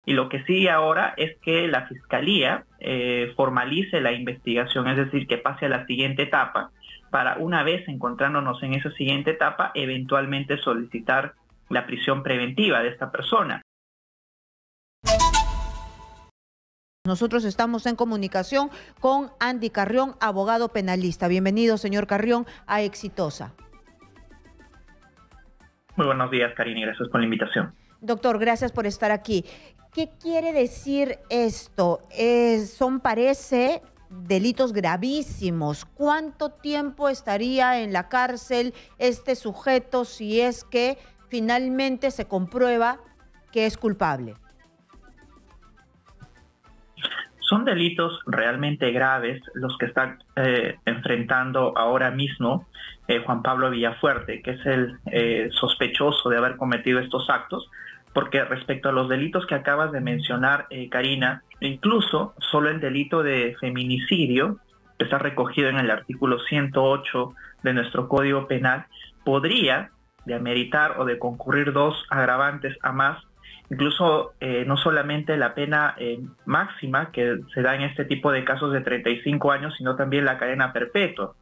Y lo que sigue ahora es que la Fiscalía formalice la investigación, es decir, que pase a la siguiente etapa, para una vez encontrándonos en esa siguiente etapa, eventualmente solicitar la prisión preventiva de esta persona. Nosotros estamos en comunicación con Andy Carrión, abogado penalista. Bienvenido, señor Carrión, a Exitosa. Muy buenos días, Karina, y gracias por la invitación. Doctor, gracias por estar aquí. ¿Qué quiere decir esto? Parece delitos gravísimos. ¿Cuánto tiempo estaría en la cárcel este sujeto si es que finalmente se comprueba que es culpable? Son delitos realmente graves los que están enfrentando ahora mismo Juan Pablo Villafuerte, que es el sospechoso de haber cometido estos actos, porque respecto a los delitos que acabas de mencionar, Karina, incluso solo el delito de feminicidio, que está recogido en el artículo 108 de nuestro Código Penal, podría de ameritar o de concurrir dos agravantes a más, incluso no solamente la pena máxima que se da en este tipo de casos de 35 años, sino también la cadena perpetua.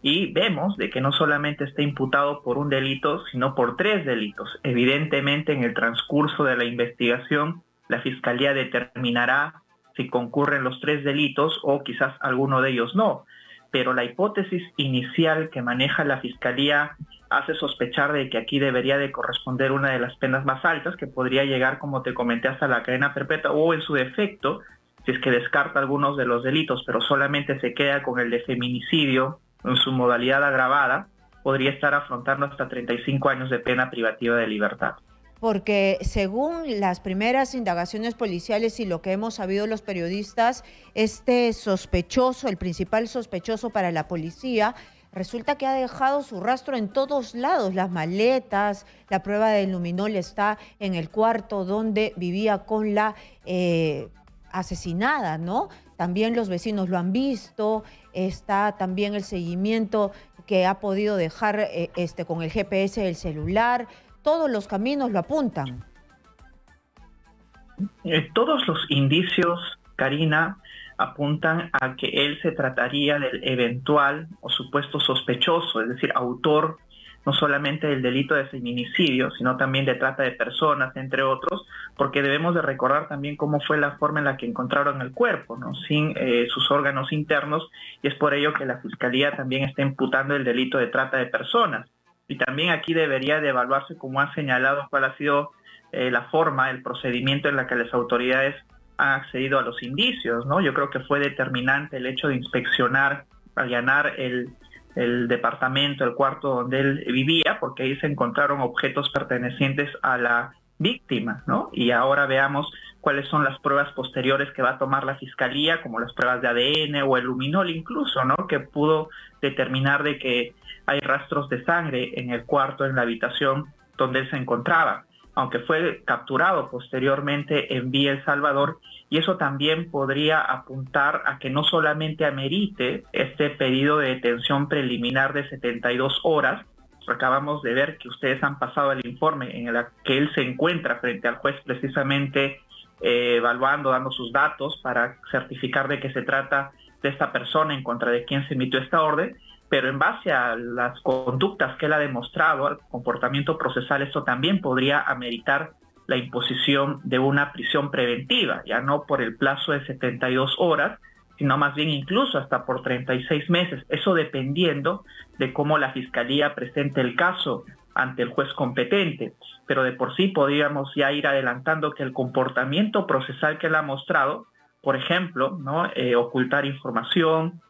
Y vemos de que no solamente está imputado por un delito, sino por 3 delitos. Evidentemente, en el transcurso de la investigación, la Fiscalía determinará si concurren los 3 delitos o quizás alguno de ellos no. Pero la hipótesis inicial que maneja la Fiscalía hace sospechar de que aquí debería de corresponder una de las penas más altas, que podría llegar, como te comenté, hasta la cadena perpetua, o en su defecto, si es que descarta algunos de los delitos, pero solamente se queda con el de feminicidio en su modalidad agravada, podría estar afrontando hasta 35 años de pena privativa de libertad. Porque según las primeras indagaciones policiales y lo que hemos sabido los periodistas, este sospechoso, el principal sospechoso para la policía, resulta que ha dejado su rastro en todos lados, las maletas, la prueba del luminol está en el cuarto donde vivía con la asesinada, ¿no? También los vecinos lo han visto, está también el seguimiento que ha podido dejar con el GPS del celular, todos los caminos lo apuntan. Todos los indicios, Karina, apuntan a que él se trataría del eventual o supuesto sospechoso, es decir, autor no solamente del delito de feminicidio, sino también de trata de personas, entre otros, porque debemos de recordar también cómo fue la forma en la que encontraron el cuerpo, ¿no? Sin sus órganos internos, y es por ello que la Fiscalía también está imputando el delito de trata de personas. Y también aquí debería de evaluarse, como han señalado, cuál ha sido la forma, el procedimiento en la que las autoridades han accedido a los indicios, ¿no? Yo creo que fue determinante el hecho de inspeccionar, allanar el departamento, el cuarto donde él vivía, porque ahí se encontraron objetos pertenecientes a la víctima, ¿no? Y ahora veamos cuáles son las pruebas posteriores que va a tomar la Fiscalía, como las pruebas de ADN o el luminol incluso, ¿no? Que pudo determinar de que hay rastros de sangre en el cuarto, en la habitación donde él se encontraba, aunque fue capturado posteriormente en Villa El Salvador, y eso también podría apuntar a que no solamente amerite este pedido de detención preliminar de 72 horas, acabamos de ver que ustedes han pasado el informe en el que él se encuentra frente al juez precisamente evaluando, dando sus datos para certificar de que se trata de esta persona en contra de quien se emitió esta orden, pero en base a las conductas que él ha demostrado, al comportamiento procesal, esto también podría ameritar la imposición de una prisión preventiva, ya no por el plazo de 72 horas, sino más bien incluso hasta por 36 meses, eso dependiendo de cómo la Fiscalía presente el caso ante el juez competente, pero de por sí podríamos ya ir adelantando que el comportamiento procesal que él ha mostrado, por ejemplo, ¿no? Ocultar información,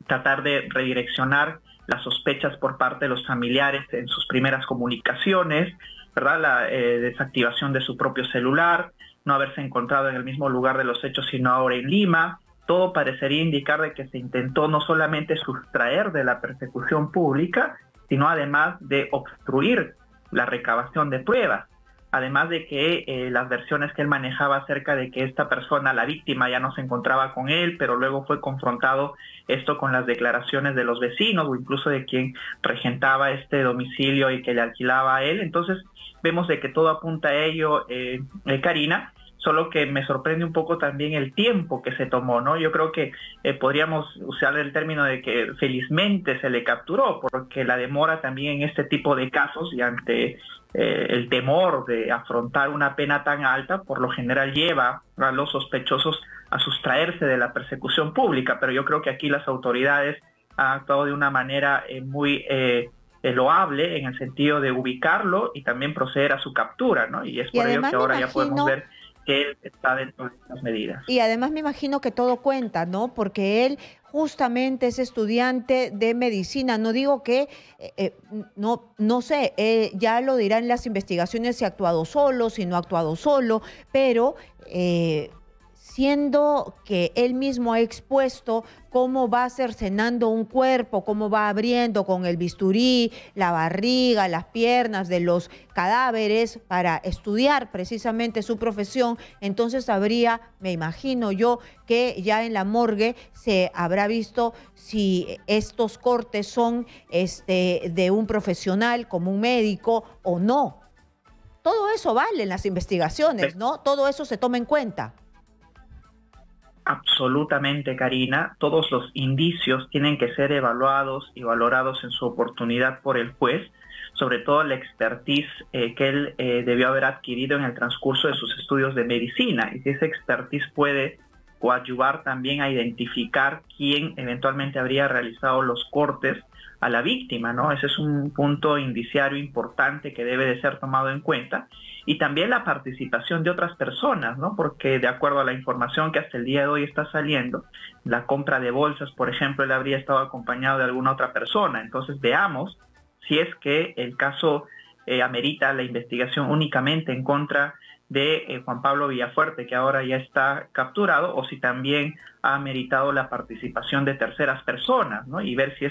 tratar de redireccionar las sospechas por parte de los familiares en sus primeras comunicaciones, ¿verdad? La desactivación de su propio celular, no haberse encontrado en el mismo lugar de los hechos, sino ahora en Lima. Todo parecería indicar de que se intentó no solamente sustraer de la persecución pública, sino además de obstruir la recabación de pruebas. Además de que las versiones que él manejaba acerca de que esta persona, la víctima, ya no se encontraba con él, pero luego fue confrontado esto con las declaraciones de los vecinos o incluso de quien regentaba este domicilio y que le alquilaba a él. Entonces vemos de que todo apunta a ello, Karina, solo que me sorprende un poco también el tiempo que se tomó, ¿no? Yo creo que podríamos usar el término de que felizmente se le capturó, porque la demora también en este tipo de casos y ante el temor de afrontar una pena tan alta, por lo general lleva a los sospechosos a sustraerse de la persecución pública, pero yo creo que aquí las autoridades han actuado de una manera muy loable en el sentido de ubicarlo y también proceder a su captura, ¿no? Y es por ello que ahora ya podemos ver que él está dentro de estas medidas. Y además me imagino que todo cuenta, ¿no? Porque él justamente es estudiante de medicina. No digo que, no sé, ya lo dirán las investigaciones si ha actuado solo, si no ha actuado solo, pero siendo que él mismo ha expuesto cómo va cercenando un cuerpo, cómo va abriendo con el bisturí, la barriga, las piernas de los cadáveres para estudiar precisamente su profesión, entonces habría, me imagino yo, que ya en la morgue se habrá visto si estos cortes son de un profesional como un médico o no. Todo eso vale en las investigaciones, ¿no? Todo eso se toma en cuenta. Absolutamente, Karina. Todos los indicios tienen que ser evaluados y valorados en su oportunidad por el juez, sobre todo la expertise que él debió haber adquirido en el transcurso de sus estudios de medicina. Y si esa expertise puede coadyuvar también a identificar quién eventualmente habría realizado los cortes a la víctima, ¿no? Ese es un punto indiciario importante que debe de ser tomado en cuenta. Y también la participación de otras personas, ¿no? Porque de acuerdo a la información que hasta el día de hoy está saliendo, la compra de bolsas, por ejemplo, él habría estado acompañado de alguna otra persona. Entonces veamos si es que el caso amerita la investigación únicamente en contra de Juan Pablo Villafuerte, que ahora ya está capturado, o si también ha ameritado la participación de terceras personas, ¿no? Y ver si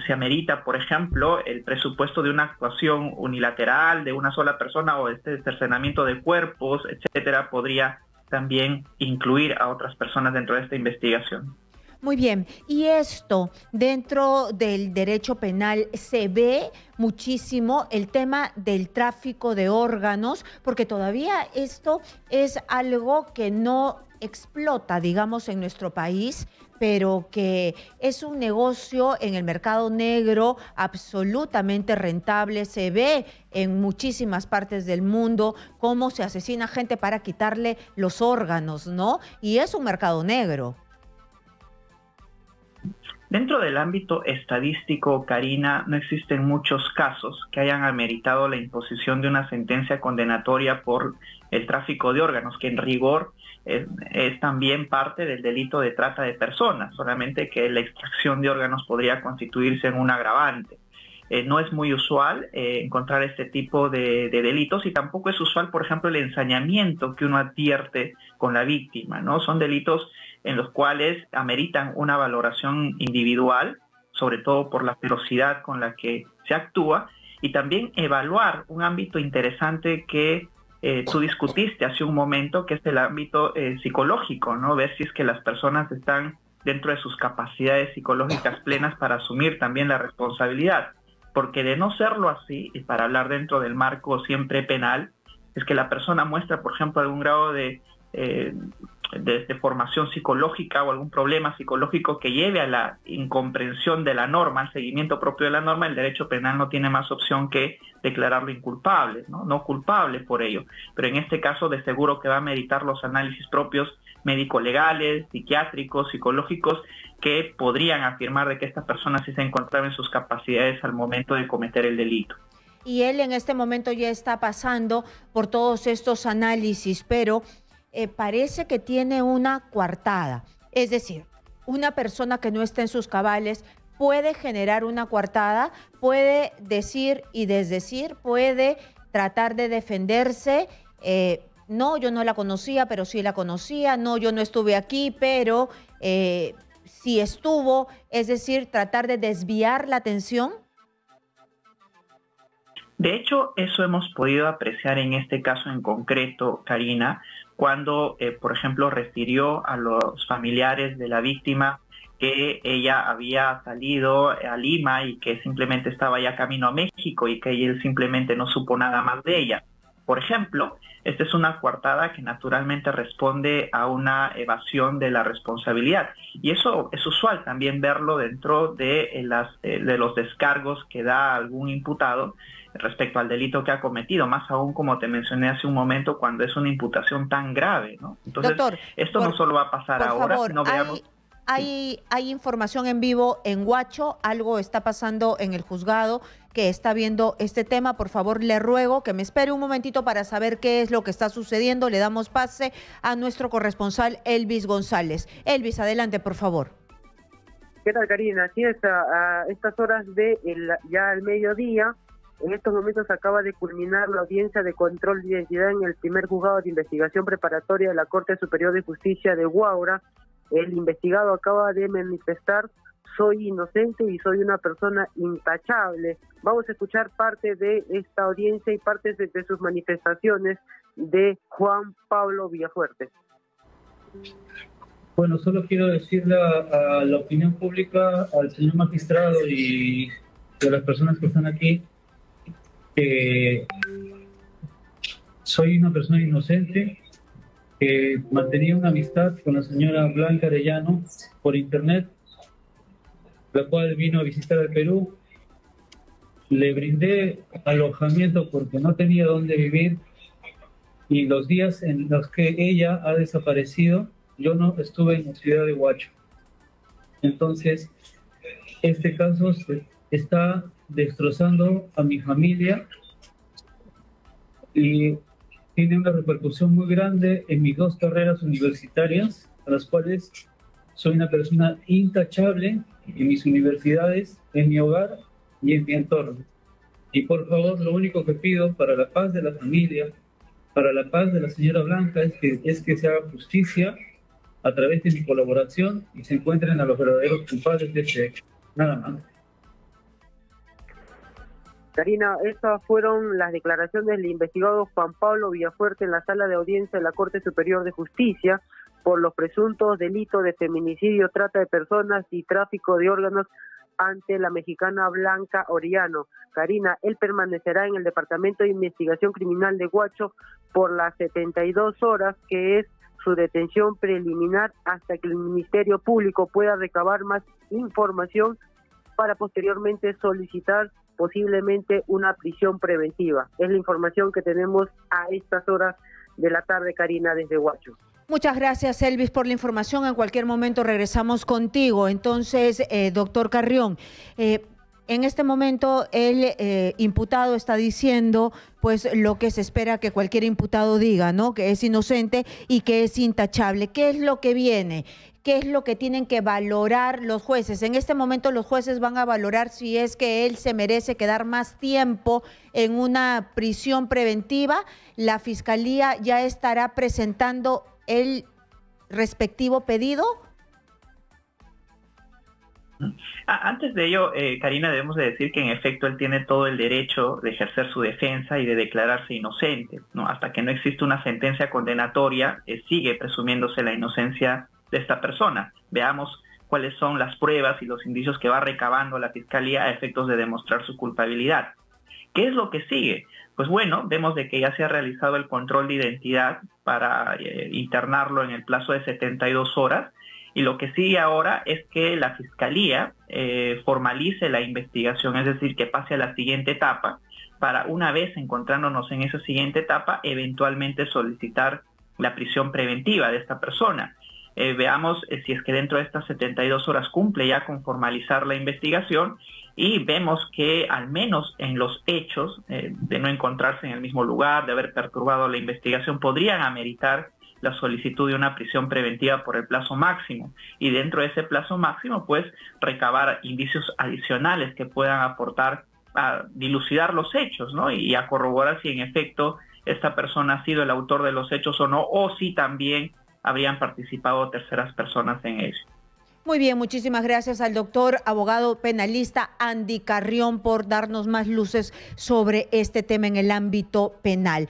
se amerita, por ejemplo, el presupuesto de una actuación unilateral de una sola persona o este cercenamiento de cuerpos, etcétera, podría también incluir a otras personas dentro de esta investigación. Muy bien, y esto dentro del derecho penal se ve muchísimo el tema del tráfico de órganos, porque todavía esto es algo que no explota, digamos, en nuestro país, pero que es un negocio en el mercado negro absolutamente rentable. Se ve en muchísimas partes del mundo cómo se asesina gente para quitarle los órganos, ¿no? Y es un mercado negro. Dentro del ámbito estadístico, Karina, no existen muchos casos que hayan ameritado la imposición de una sentencia condenatoria por el tráfico de órganos, que en rigor es también parte del delito de trata de personas, solamente que la extracción de órganos podría constituirse en un agravante. No es muy usual encontrar este tipo de delitos y tampoco es usual, por ejemplo, el ensañamiento que uno advierte con la víctima, ¿no? Son delitos en los cuales ameritan una valoración individual, sobre todo por la ferocidad con la que se actúa, y también evaluar un ámbito interesante que tú discutiste hace un momento, que es el ámbito psicológico, ¿no? Ver si es que las personas están dentro de sus capacidades psicológicas plenas para asumir también la responsabilidad. Porque de no serlo así, y para hablar dentro del marco siempre penal, es que la persona muestra, por ejemplo, algún grado de formación psicológica o algún problema psicológico que lleve a la incomprensión de la norma, al seguimiento propio de la norma, el derecho penal no tiene más opción que declararlo inculpable, no culpable por ello. Pero en este caso de seguro que va a meritar los análisis propios médico-legales, psiquiátricos, psicológicos, que podrían afirmar de que esta persona sí se encontraba en sus capacidades al momento de cometer el delito. Y él en este momento ya está pasando por todos estos análisis, pero parece que tiene una coartada. Es decir, una persona que no está en sus cabales puede generar una coartada, puede decir y desdecir, puede tratar de defenderse. No, yo no la conocía, pero sí la conocía. No, yo no estuve aquí, pero sí estuvo. Es decir, tratar de desviar la atención. De hecho, eso hemos podido apreciar en este caso en concreto, Karina, cuando, por ejemplo, refirió a los familiares de la víctima que ella había salido a Lima y que simplemente estaba ya camino a México y que él simplemente no supo nada más de ella. Por ejemplo, esta es una coartada que naturalmente responde a una evasión de la responsabilidad. Y eso es usual también verlo dentro de los descargos que da algún imputado respecto al delito que ha cometido, más aún como te mencioné hace un momento, cuando es una imputación tan grave, ¿no? Entonces, Doctor, esto no solo va a pasar ahora, favor, no veamos... Hay información en vivo en Huacho, algo está pasando en el juzgado que está viendo este tema. Por favor, le ruego que me espere un momentito para saber qué es lo que está sucediendo. Le damos pase a nuestro corresponsal Elvis González. Elvis, adelante, por favor. ¿Qué tal, Karina? Así es, a estas horas de ya al mediodía, en estos momentos acaba de culminar la audiencia de control de identidad en el primer juzgado de investigación preparatoria de la Corte Superior de Justicia de Huaura. El investigado acaba de manifestar: soy inocente y soy una persona intachable. Vamos a escuchar parte de esta audiencia y partes de sus manifestaciones de Juan Pablo Villafuerte. Bueno, solo quiero decirle a la opinión pública, al señor magistrado y a las personas que están aquí, que soy una persona inocente, que mantenía una amistad con la señora Blanca Arellano por internet, la cual vino a visitar al Perú. Le brindé alojamiento porque no tenía dónde vivir, y los días en los que ella ha desaparecido, yo no estuve en la ciudad de Huacho. Entonces, este caso está destrozando a mi familia y tiene una repercusión muy grande en mis dos carreras universitarias, a las cuales soy una persona intachable en mis universidades, en mi hogar y en mi entorno. Y por favor, lo único que pido para la paz de la familia, para la paz de la señora Blanca, es que se haga justicia a través de mi colaboración y se encuentren a los verdaderos culpables de este hecho. Nada más. Karina, estas fueron las declaraciones del investigado Juan Pablo Villafuerte en la sala de audiencia de la Corte Superior de Justicia por los presuntos delitos de feminicidio, trata de personas y tráfico de órganos ante la mexicana Blanca Orellano. Karina, él permanecerá en el Departamento de Investigación Criminal de Huacho por las 72 horas, que es su detención preliminar, hasta que el Ministerio Público pueda recabar más información para posteriormente solicitar posiblemente una prisión preventiva. Es la información que tenemos a estas horas de la tarde, Karina, desde Huacho. Muchas gracias, Elvis, por la información. En cualquier momento regresamos contigo. Entonces, doctor Carrión, en este momento el imputado está diciendo pues lo que se espera que cualquier imputado diga, ¿no? Que es inocente y que es intachable. ¿Qué es lo que viene? ¿Qué es lo que tienen que valorar los jueces? En este momento los jueces van a valorar si es que él se merece quedar más tiempo en una prisión preventiva. La Fiscalía ya estará presentando el respectivo pedido. Antes de ello, Karina, debemos de decir que en efecto él tiene todo el derecho de ejercer su defensa y de declararse inocente, ¿no? Hasta que no existe una sentencia condenatoria, sigue presumiéndose la inocencia de esta persona. Veamos cuáles son las pruebas y los indicios que va recabando la Fiscalía a efectos de demostrar su culpabilidad. ¿Qué es lo que sigue? Pues bueno, vemos de que ya se ha realizado el control de identidad para internarlo en el plazo de 72 horas, y lo que sigue ahora es que la Fiscalía formalice la investigación, es decir, que pase a la siguiente etapa, para una vez encontrándonos en esa siguiente etapa, eventualmente solicitar la prisión preventiva de esta persona. Veamos si es que dentro de estas 72 horas cumple ya con formalizar la investigación, y vemos que al menos en los hechos de no encontrarse en el mismo lugar, de haber perturbado la investigación, podrían ameritar la solicitud de una prisión preventiva por el plazo máximo, y dentro de ese plazo máximo pues recabar indicios adicionales que puedan aportar a dilucidar los hechos, ¿no? Y a corroborar si en efecto esta persona ha sido el autor de los hechos o no, o si también habrían participado terceras personas en ello. Muy bien, muchísimas gracias al doctor abogado penalista Andy Carrión por darnos más luces sobre este tema en el ámbito penal.